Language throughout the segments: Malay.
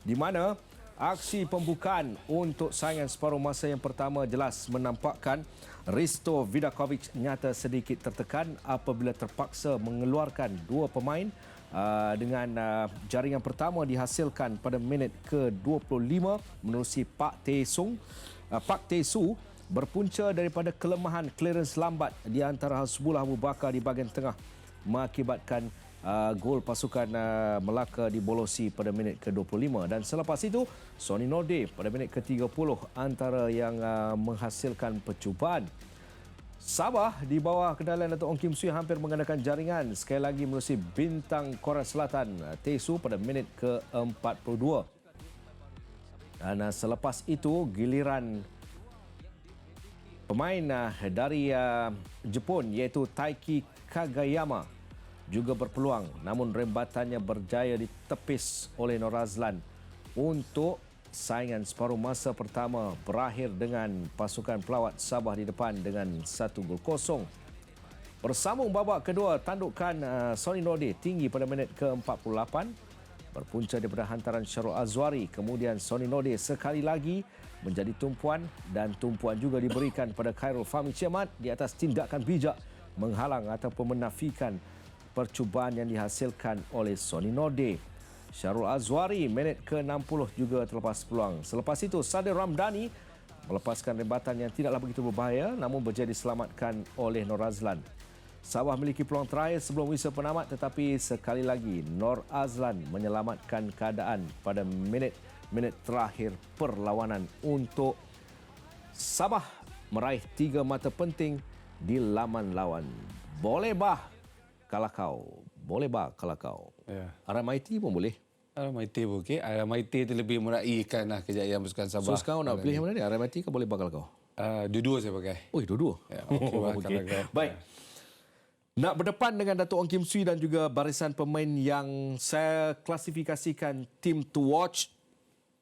di mana aksi pembukaan untuk saingan separuh masa yang pertama jelas menampakkan Risto Vidakovic nyata sedikit tertekan apabila terpaksa mengeluarkan dua pemain dengan jaringan pertama dihasilkan pada minit ke-25 menerusi Pak Tae Su berpunca daripada kelemahan clearance lambat di antara Hasbullah Abu Bakar di bahagian tengah mengakibatkan gol pasukan Melaka dibolosi pada minit ke-25 dan selepas itu Sonny Norde pada minit ke-30 antara yang menghasilkan percubaan. Sabah di bawah kendalian Dato' Ong Kim Swee hampir menggandakan jaringan sekali lagi menerusi bintang Korea Selatan Tae Su pada minit ke-42. Dan selepas itu giliran pemain dari Jepun iaitu Taiki Kagayama juga berpeluang namun rembatannya berjaya ditepis oleh Norazlan untuk saingan separuh masa pertama berakhir dengan pasukan pelawat Sabah di depan dengan 1-0. Bersambung babak kedua, tandukan Sonny Norde tinggi pada minit ke-48 berpunca daripada hantaran Syarul Azwari. Kemudian Sonny Norde sekali lagi menjadi tumpuan dan tumpuan juga diberikan pada Khairul Fahmi Ciamat di atas tindakan bijak menghalang ataupun menafikan percubaan yang dihasilkan oleh Sonny Norde. Syarul Azwari minit ke-60 juga terlepas peluang. Selepas itu Sadir Ramdhani melepaskan rembatan yang tidaklah begitu berbahaya namun berjaya diselamatkan oleh Norazlan. Sabah memiliki peluang terakhir sebelum whistle penamat tetapi sekali lagi Nur Azlan menyelamatkan keadaan pada minit terakhir perlawanan untuk Sabah meraih 3 mata penting di laman lawan. Boleh bah kalau kau. Boleh bah kalau kau. Ya. RMIT pun boleh. RMIT pun okey. RMIT itu lebih meraihkan lah kejayaan pasukan Sabah. So sekarang nak pilih yang mana ni? RMIT ke boleh bah kalau kau? Dua-dua saya pakai. Oh, dua-dua. Ya, okey bah Okey. kalau kau. Baik. Nak berdepan dengan Dato' Ong Kim Swee dan juga barisan pemain yang saya klasifikasikan team to watch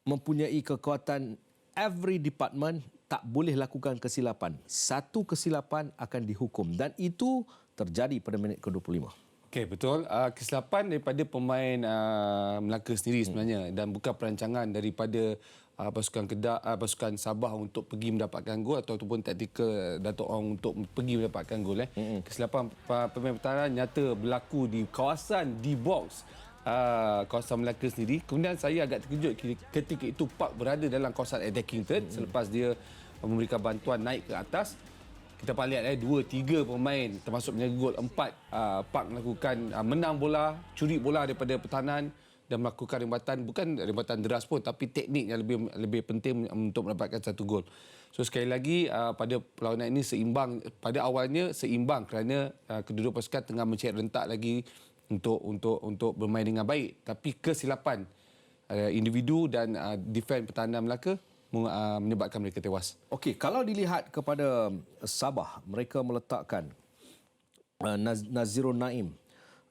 mempunyai kekuatan every department tak boleh lakukan kesilapan. Satu kesilapan akan dihukum dan itu terjadi pada minit ke-25. Okey, betul. Kesilapan daripada pemain Melaka sendiri sebenarnya dan bukan perancangan daripada pasukan Sabah untuk pergi mendapatkan gol ataupun taktikal Dato' Ong untuk pergi mendapatkan gol. Kesilapan pemain pertahanan nyata berlaku di kawasan di box kawasan Melaka sendiri. Kemudian saya agak terkejut ketika itu Park berada dalam kawasan attacking third selepas dia memberikan bantuan naik ke atas. Kita lihat 2-3 pemain termasuk menjaga gol 4 Park melakukan menang bola, curi bola daripada pertahanan dan melakukan rembatan, bukan rembatan deras pun tapi teknik yang lebih penting untuk mendapatkan satu gol. So sekali lagi pada perlawanan ini seimbang, pada awalnya seimbang kerana kedua-dua pasukan tengah mencari rentak lagi untuk bermain dengan baik, tapi kesilapan individu dan defense pertahanan Melaka menyebabkan mereka tewas. Okey, kalau dilihat kepada Sabah, mereka meletakkan Nazirul Naim.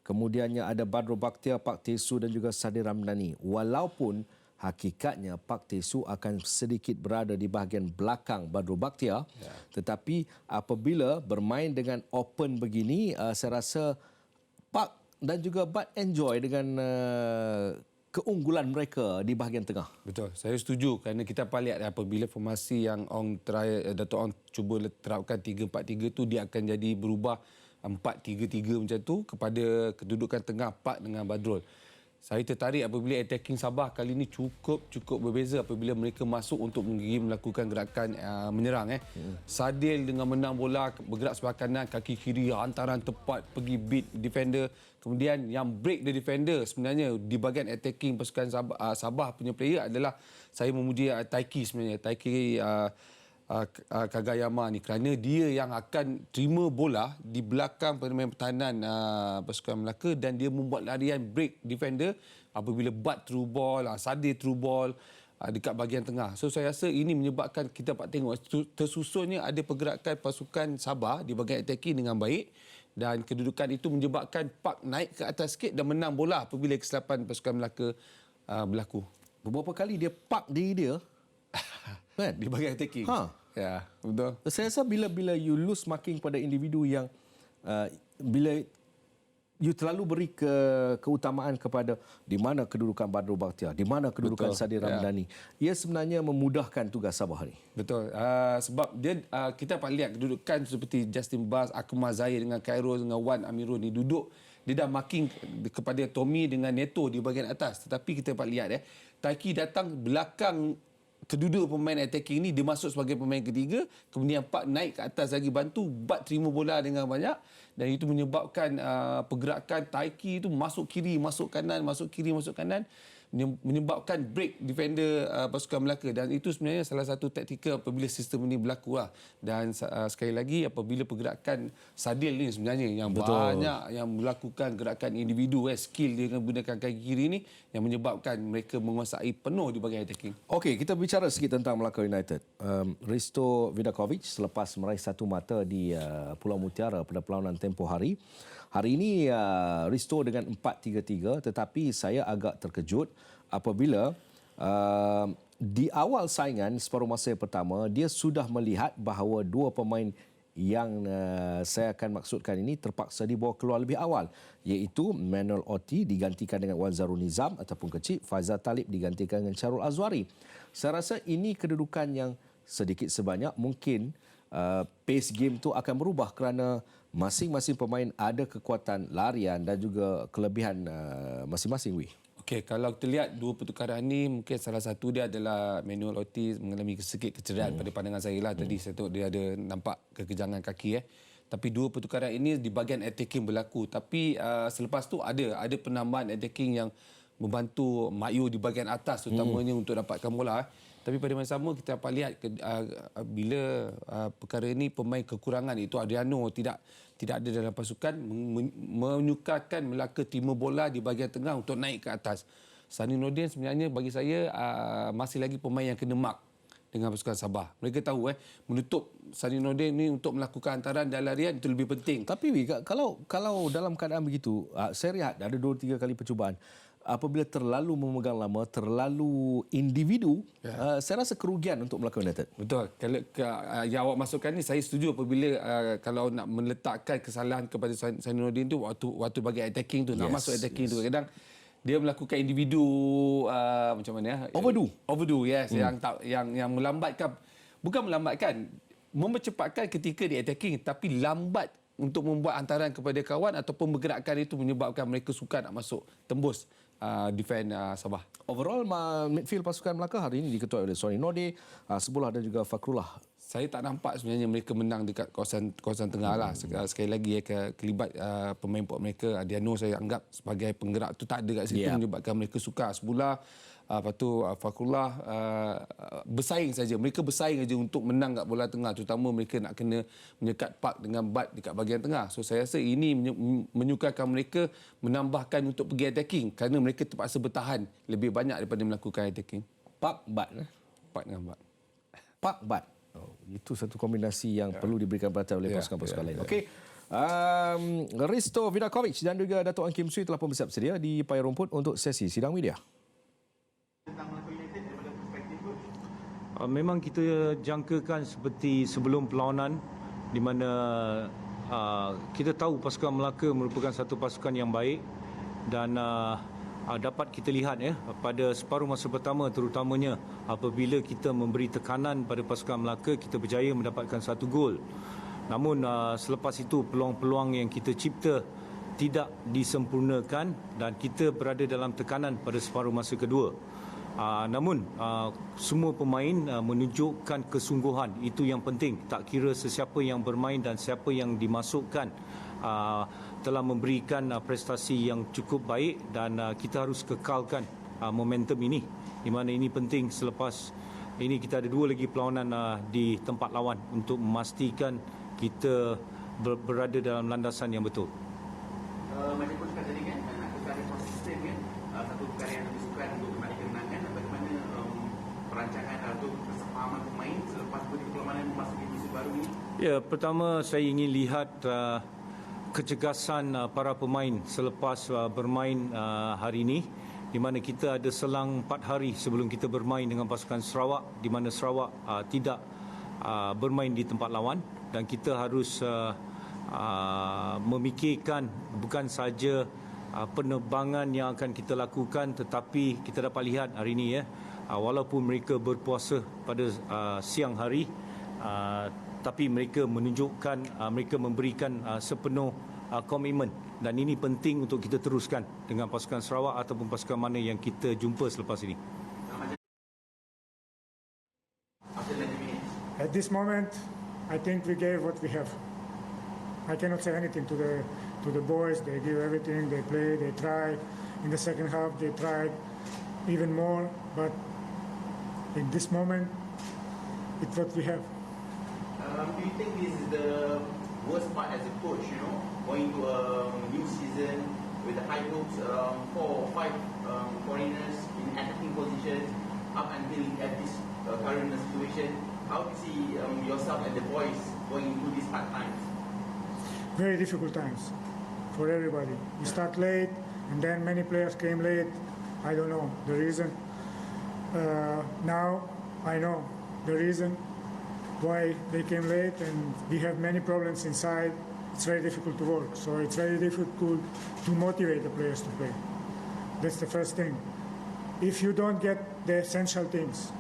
Kemudiannya ada Badrul Bakhtiar, Pak Tae Su dan juga Sadir Ramdhani. Walaupun hakikatnya Pak Tae Su akan sedikit berada di bahagian belakang Badrul Bakhtiar, tetapi apabila bermain dengan open begini, saya rasa Pak dan juga Bad enjoy dengan keunggulan mereka di bahagian tengah. Betul, saya setuju kerana kita lihat apabila formasi yang Dato' Ong cuba terapkan 3-4-3 tu dia akan jadi berubah 4-3-3 macam tu kepada kedudukan tengah Pak dengan Badrul. Saya tertarik apabila attacking Sabah kali ini cukup berbeza apabila mereka masuk untuk melakukan gerakan menyerang. Sadil dengan menang bola, bergerak sebelah kanan, kaki kiri, hantaran tepat, pergi beat defender. Kemudian yang break the defender sebenarnya di bahagian attacking pasukan Sabah punya player adalah saya memuji Taiki sebenarnya. Taiki Kagayama ni kerana dia yang akan terima bola di belakang pemain pertahanan pasukan Melaka dan dia membuat larian break defender apabila Bad through ball, Sadir through ball dekat bahagian tengah. So saya rasa ini menyebabkan kita dapat tengok tersusunnya ada pergerakan pasukan Sabah di bahagian attacking dengan baik dan kedudukan itu menyebabkan Park naik ke atas sikit dan menang bola apabila kesilapan pasukan Melaka berlaku. Beberapa kali dia park diri dia kan di bahagian attacking. Ya, betul. Saya rasa bila you lose marking pada individu yang bila you terlalu beri keutamaan kepada di mana kedudukan Badrul Bakhtiar, di mana kedudukan Sadir Ramdhani. Ia sebenarnya memudahkan tugas Sabah ni. Betul. Sebab dia kita dapat lihat kedudukan seperti Justin Bars, Akmal Zahir dengan Khairul dengan Wan Amirul ni duduk, dia dah marking kepada Tommy dengan Neto di bahagian atas. Tetapi kita dapat lihat Taiki datang belakang kedua pemain attacking ni, dia masuk sebagai pemain ketiga, kemudian Pak naik ke atas lagi bantu, Bat terima bola dengan banyak, dan itu menyebabkan pergerakan Taiki itu masuk kiri, masuk kanan, masuk kiri, masuk kanan, menyebabkan break defender pasukan Melaka, dan itu sebenarnya salah satu taktikal apabila sistem ini berlaku lah. Dan sekali lagi apabila pergerakan Sadil ni sebenarnya yang banyak yang melakukan gerakan individu, skill dia menggunakan kaki kiri ni yang menyebabkan mereka menguasai penuh di bahagian attacking. Okey, kita bicara sikit tentang Melaka United. Risto Vidakovic selepas meraih satu mata di Pulau Mutiara pada perlawanan tempoh hari. Hari ini Risto dengan 4-3-3, tetapi saya agak terkejut apabila di awal saingan separuh masa yang pertama dia sudah melihat bahawa dua pemain yang saya akan maksudkan ini terpaksa dibawa keluar lebih awal, iaitu Manuel Oti digantikan dengan Wan Zarul Nizam ataupun kecil, Faizal Talib digantikan dengan Syarul Azwari. Saya rasa ini kedudukan yang sedikit sebanyak mungkin pace game tu akan berubah kerana masing-masing pemain ada kekuatan larian dan juga kelebihan masing-masing. Okey, kalau kita lihat dua pertukaran ni, mungkin salah satu dia adalah Manuel Ortiz mengalami sedikit kecederaan pada pandangan saya lah. Tadi saya tengok dia ada nampak kekejangan kaki. Tapi dua pertukaran ini di bahagian attacking berlaku. Tapi selepas tu ada penambahan attacking yang membantu Mayu di bahagian atas terutamanya untuk dapatkan bola. Tapi pada masa sama kita dapat lihat bila perkara ini pemain kekurangan itu Adriano tidak ada dalam pasukan, menyukarkan Melaka terima bola di bahagian tengah untuk naik ke atas. Sani Nordin sebenarnya bagi saya masih lagi pemain yang kena mark dengan pasukan Sabah. Mereka tahu menutup Sani Nordin ni untuk melakukan hantaran dan larian itu lebih penting. Tapi kalau dalam keadaan begitu, saya lihat ada 2-3 kali percubaan. Apabila terlalu memegang lama, terlalu individu, saya rasa kerugian untuk Melaka United. Betul. Kalau yang awak masukkan ni, saya setuju apabila kalau nak meletakkan kesalahan kepada Sainuddin tu waktu bagi attacking tu, nak masuk attacking tu, kadang dia melakukan individu macam mana? Overdo, yes. Yang melambatkan, bukan melambatkan, mempercepatkan ketika di attacking, tapi lambat untuk membuat hantaran kepada kawan ataupun bergerakkan itu menyebabkan mereka sukar nak masuk tembus defend Sabah. Overall, midfield pasukan Melaka hari ini diketuai oleh Sony Node, Sebulah dan juga Fakrullah. Saya tak nampak sebenarnya mereka menang dekat kawasan tengah lah. Sekali lagi kelibat pemain port mereka, Adiano saya anggap sebagai penggerak tu tak ada kat situ, menyebabkan mereka sukar. Sebulah lepas tu Fakrullah bersaing saja. Mereka bersaing saja untuk menang kat bola tengah, terutama mereka nak kena menyekat Park dengan Bat dekat bahagian tengah. So saya rasa ini menyukarkan mereka menambahkan untuk pergi attacking kerana mereka terpaksa bertahan lebih banyak daripada melakukan attacking. Park Bat Park dengan Bat. Park Bat. Itu satu kombinasi yang perlu diberikan perhatian oleh pasukan-pasukan lain. Okey. Risto Vidakovic dan juga Datuk Ang Kim Sui telah pun bersiap sedia di payung rumput untuk sesi sidang media. Memang kita jangkakan seperti sebelum perlawanan di mana kita tahu pasukan Melaka merupakan satu pasukan yang baik dan dapat kita lihat pada separuh masa pertama terutamanya apabila kita memberi tekanan pada pasukan Melaka, kita berjaya mendapatkan satu gol. Namun selepas itu peluang-peluang yang kita cipta tidak disempurnakan dan kita berada dalam tekanan pada separuh masa kedua. Namun semua pemain menunjukkan kesungguhan, itu yang penting. Tak kira sesiapa yang bermain dan siapa yang dimasukkan telah memberikan prestasi yang cukup baik dan kita harus kekalkan momentum ini, di mana ini penting. Selepas ini kita ada 2 lagi perlawanan di tempat lawan untuk memastikan kita berada dalam landasan yang betul. Macam pun cakap tadi kan, nak perkara konsisten kan, satu perkara yang lebih suka untuk kembali kemenangan, bagaimana perancangan atau kesepahaman pemain selepas perlawanan memasuki musim baru ini? Ya, pertama saya ingin lihat kecergasan para pemain selepas bermain hari ini, di mana kita ada selang 4 hari sebelum kita bermain dengan pasukan Sarawak, di mana Sarawak tidak bermain di tempat lawan dan kita harus memikirkan bukan saja penerbangan yang akan kita lakukan, tetapi kita dapat lihat hari ini walaupun mereka berpuasa pada siang hari, tapi mereka menunjukkan, mereka memberikan sepenuh komitmen, dan ini penting untuk kita teruskan dengan pasukan Sarawak ataupun pasukan mana yang kita jumpa selepas ini. At this moment, I think we gave what we have. I cannot say anything to the boys. They give everything. They play. They tried. In the second half, they tried even more. But in this moment, it's what we have. Do you think this is the worst part as a coach, going to a new season with the high hopes, 4 or 5 foreigners in attacking positions up until at this current situation? How do you see yourself and the boys going into these hard times? Very difficult times for everybody. We start late, and then many players came late. I don't know the reason. Now I know the reason why they came late, and we have many problems inside. It's very difficult to work, so it's very difficult to motivate the players to play. That's the first thing. If you don't get the essential things,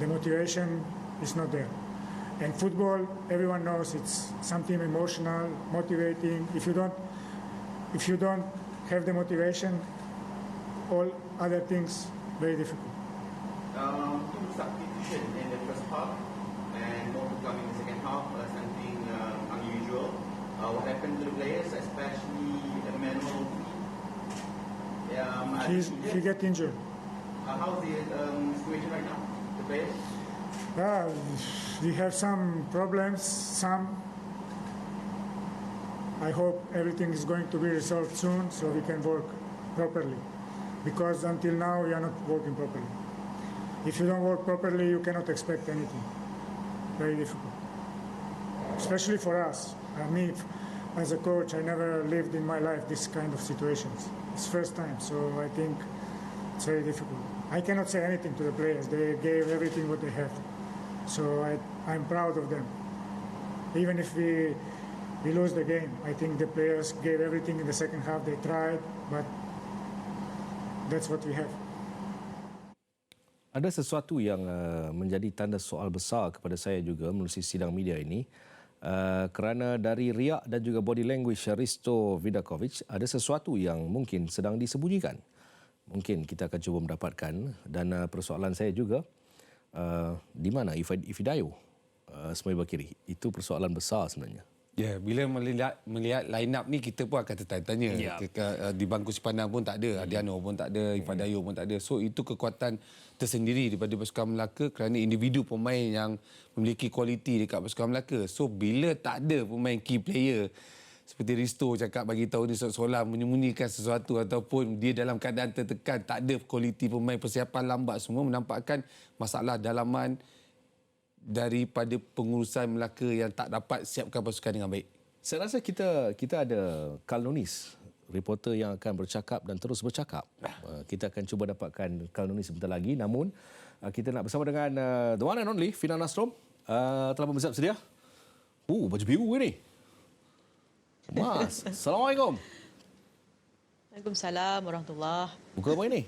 the motivation is not there. And football, everyone knows it's something emotional, motivating. If you don't have the motivation, all other things very difficult. Two substitution in the first half and more to come in the second half, something unusual. What happened to the players, especially Emmanuel? He get injured. How's the situation right now, the players? We have some problems. I hope everything is going to be resolved soon so we can work properly. Because until now we are not working properly. If you don't work properly, you cannot expect anything. Very difficult. Especially for us. Me, as a coach, I never lived in my life this kind of situations. It's first time, so I think it's very difficult. I cannot say anything to the players. They gave everything what they have. So I'm proud of them. Even if we lose the game, I think the players gave everything in the second half. They tried, but that's what we have. Ada sesuatu yang menjadi tanda soal besar kepada saya juga melalui sidang media ini, kerana dari riak dan juga body language Risto Vidakovic, ada sesuatu yang mungkin sedang disembunyikan. Mungkin kita akan cuba mendapatkan, dan persoalan saya juga, di mana Ifidayo Semail Bakiri? Itu persoalan besar sebenarnya. Ya, bila melihat line up ni, kita pun akan tertanya-tanya. Di bangku sepandang pun tak ada, Adiano pun tak ada, Ifadayo pun tak ada. So itu kekuatan tersendiri daripada pasukan Melaka kerana individu pemain yang memiliki kualiti dekat pasukan Melaka. So bila tak ada pemain key player, seperti Risto cakap bagi tahu ni seolah-olah menyembunyikan sesuatu ataupun dia dalam keadaan tertekan, tak ada kualiti pemain, persiapan lambat, semua menampakkan masalah dalaman daripada pengurusan Melaka yang tak dapat siapkan pasukan dengan baik. Saya rasa kita ada Karl Nunis, reporter yang akan bercakap dan terus bercakap. Kita akan cuba dapatkan Karl Nunis sebentar lagi. Namun kita nak bersama dengan the one and only Fina Nastrom. Telah pun bersiap sedia. Baju biru ni. Mas, Assalamualaikum. Waalaikumsalam warahmatullahi. Buka apa ini?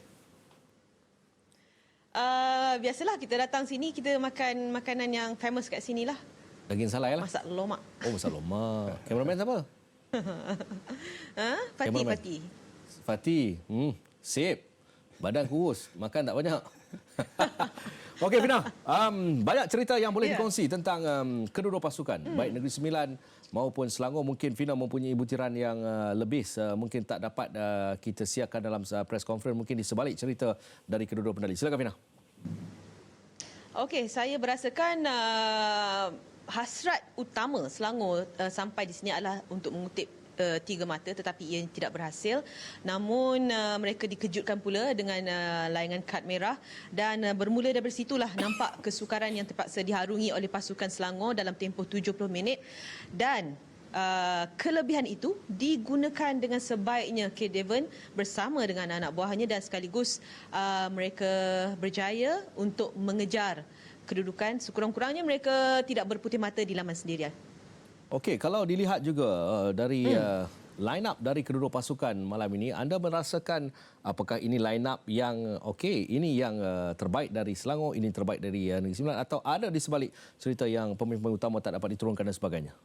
Biasalah kita datang sini, kita makan makanan yang famous kat sini lah. Daging salai lah. Masak lomak. Oh, masak lomak. Kameraman siapa? Fatih. Fatih. Sip. Badan kurus, makan tak banyak. Okey Fina, banyak cerita yang boleh dikongsi tentang kedua-dua pasukan, baik Negeri Sembilan maupun Selangor. Mungkin Fina mempunyai butiran yang lebih mungkin tak dapat kita siarkan dalam press conference, mungkin di sebalik cerita dari kedua-dua pendali. Silakan Fina. Okey, saya berasakan hasrat utama Selangor sampai di sini adalah untuk mengutip Tiga Mata, tetapi ia tidak berhasil. Namun mereka dikejutkan pula dengan layangan kad merah, dan bermula dari situlah nampak kesukaran yang terpaksa diharungi oleh pasukan Selangor dalam tempoh 70 minit, dan kelebihan itu digunakan dengan sebaiknya K. Devon bersama dengan anak buahnya, dan sekaligus mereka berjaya untuk mengejar kedudukan. Sekurang-kurangnya mereka tidak berputih mata di laman sendirian. Okey, kalau dilihat juga dari line up dari kedua pasukan malam ini, anda merasakan apakah ini line up yang okey, ini yang terbaik dari Selangor, ini terbaik dari Negeri Sembilan, atau ada di sebalik cerita yang pemain-pemain utama tak dapat diturunkan dan sebagainya?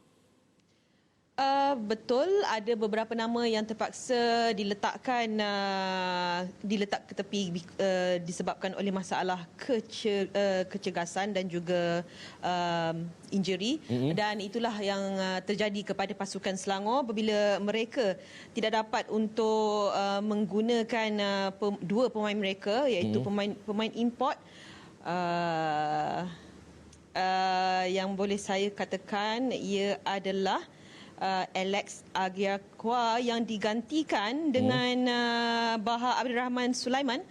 Betul, ada beberapa nama yang terpaksa diletak ke tepi disebabkan oleh masalah kecergasan dan juga injury, dan itulah yang terjadi kepada pasukan Selangor apabila mereka tidak dapat untuk menggunakan dua pemain mereka, iaitu pemain import yang boleh saya katakan ia adalah Alex Agiakwa yang digantikan dengan Baha Abdul Rahman Sulaiman,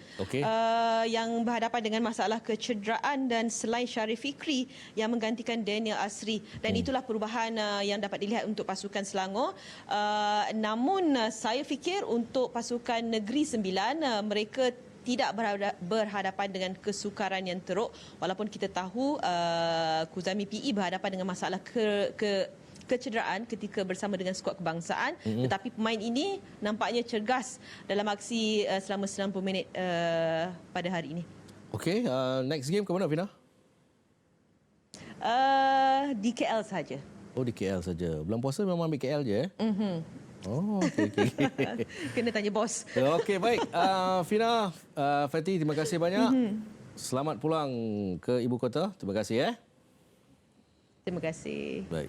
yang berhadapan dengan masalah kecederaan, dan selain Syarif Fikri yang menggantikan Daniel Asri, dan itulah perubahan yang dapat dilihat untuk pasukan Selangor. Namun saya fikir untuk pasukan Negeri Sembilan, mereka tidak berhadapan dengan kesukaran yang teruk, walaupun kita tahu Kuzami PE berhadapan dengan masalah kecederaan ketika bersama dengan skuad kebangsaan, tetapi pemain ini nampaknya cergas dalam aksi selama 90 minit pada hari ini. Okey, next game ke mana, Fina? Di KL saja. Oh, di KL saja. Bulan puasa memang ambil KL je Oh, okey. Kena tanya bos. Okey, baik. Fina, Fatih, terima kasih banyak. Selamat pulang ke ibu kota. Terima kasih. Terima kasih. Baik.